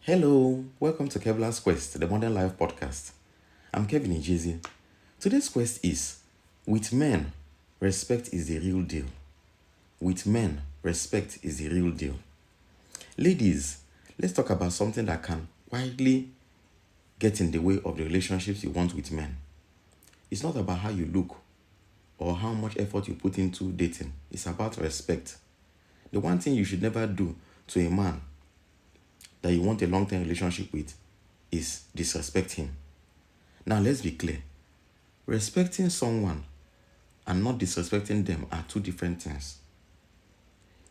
Hello, welcome to Kevlar's Quest, the Modern Life podcast. I'm Kevin Ijizi. Today's quest is: with men, respect is the real deal. With men, respect is the real deal. Ladies, let's talk about something that can widely get in the way of the relationships you want with men. It's not about how you look or how much effort you put into dating. It's about respect. The one thing you should never do to a man that you want a long-term relationship with is disrespect him. Now let's be clear. Respecting someone and not disrespecting them are two different things.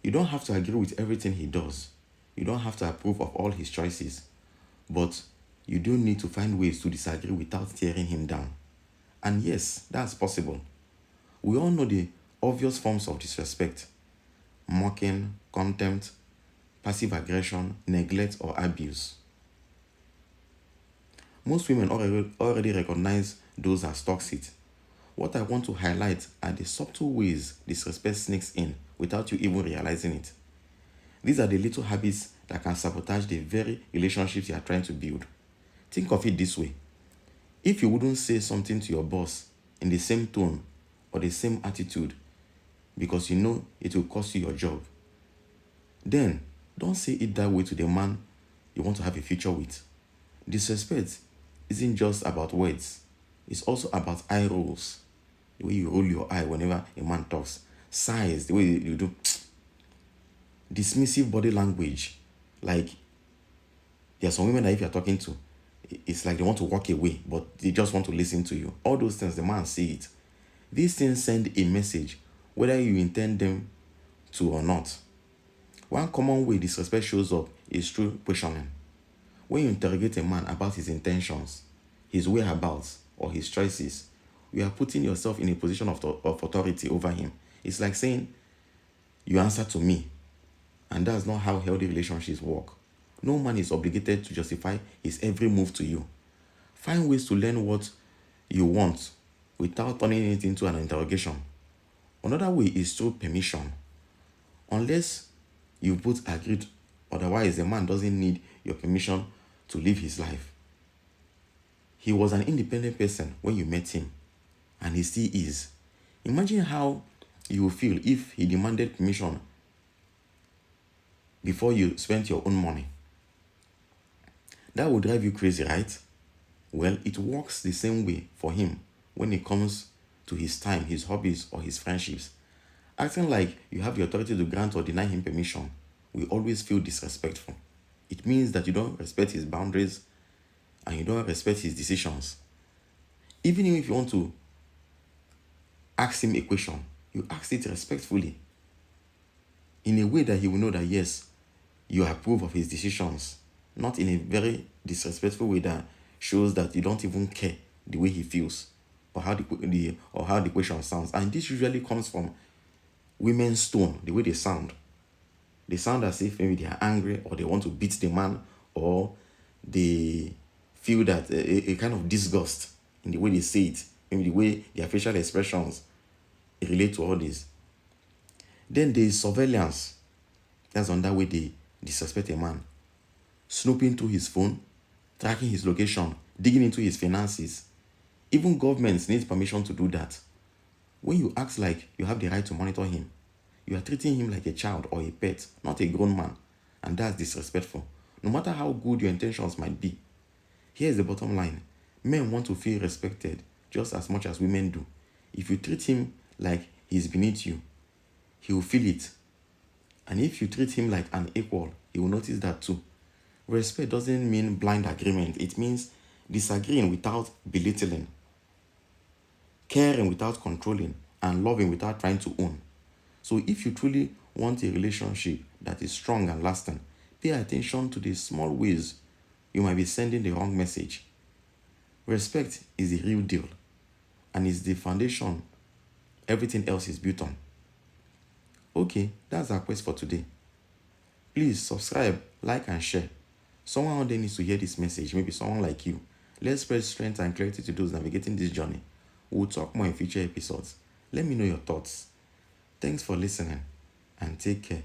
You don't have to agree with everything he does. You don't have to approve of all his choices. But you do need to find ways to disagree without tearing him down. And yes, that's possible. We all know the obvious forms of disrespect: mocking, contempt, passive aggression, neglect, or abuse. Most women already recognize those as toxic. What I want to highlight are the subtle ways disrespect sneaks in without you even realizing it. These are the little habits that can sabotage the very relationships you are trying to build. Think of it this way. If you wouldn't say something to your boss in the same tone or the same attitude because you know it will cost you your job, then don't say it that way to the man you want to have a future with. Disrespect isn't just about words. It's also about eye rolls. The way you roll your eye whenever a man talks. Sighs, the way you do. Dismissive body language. Like, there are some women that if you're talking to, it's like they want to walk away, but they just want to listen to you. All those things, the man see it. These things send a message, whether you intend them to or not. One common way disrespect shows up is through questioning. When you interrogate a man about his intentions, his whereabouts, or his choices, you are putting yourself in a position of authority over him. It's like saying, you answer to me. And that's not how healthy relationships work. No man is obligated to justify his every move to you. Find ways to learn what you want without turning it into an interrogation. Another way is through permission. Unless you both agreed, otherwise the man doesn't need your permission to live his life. He was an independent person when you met him, and he still is. Imagine how you would feel if he demanded permission before you spent your own money. That would drive you crazy, right? Well, it works the same way for him when it comes to his time, his hobbies, or his friendships. Acting like you have the authority to grant or deny him permission will always feel disrespectful. It means that you don't respect his boundaries and you don't respect his decisions. Even if you want to ask him a question, you ask it respectfully, in a way that he will know that yes, you approve of his decisions, not in a very disrespectful way that shows that you don't even care the way he feels or how the question sounds. And this usually comes from women's tone, the way they sound. They sound as if maybe they are angry or they want to beat the man, or they feel that a kind of disgust in the way they say it, maybe the way their facial expressions relate to all this. Then there is surveillance. That's another way they disrespect a man. Snooping through his phone, tracking his location, digging into his finances. Even governments need permission to do that. When you act like you have the right to monitor him, you are treating him like a child or a pet, not a grown man. And that's disrespectful, no matter how good your intentions might be. Here's the bottom line. Men want to feel respected just as much as women do. If you treat him like he's beneath you, he will feel it. And if you treat him like an equal, he will notice that too. Respect doesn't mean blind agreement. It means disagreeing without belittling, caring without controlling, and loving without trying to own. So if you truly want a relationship that is strong and lasting, pay attention to the small ways you might be sending the wrong message. Respect is the real deal, and is the foundation everything else is built on. Okay, that's our quest for today. Please subscribe, like, and share. Someone out there needs to hear this message, maybe someone like you. Let's spread strength and clarity to those navigating this journey. We'll talk more in future episodes. Let me know your thoughts. Thanks for listening, and take care.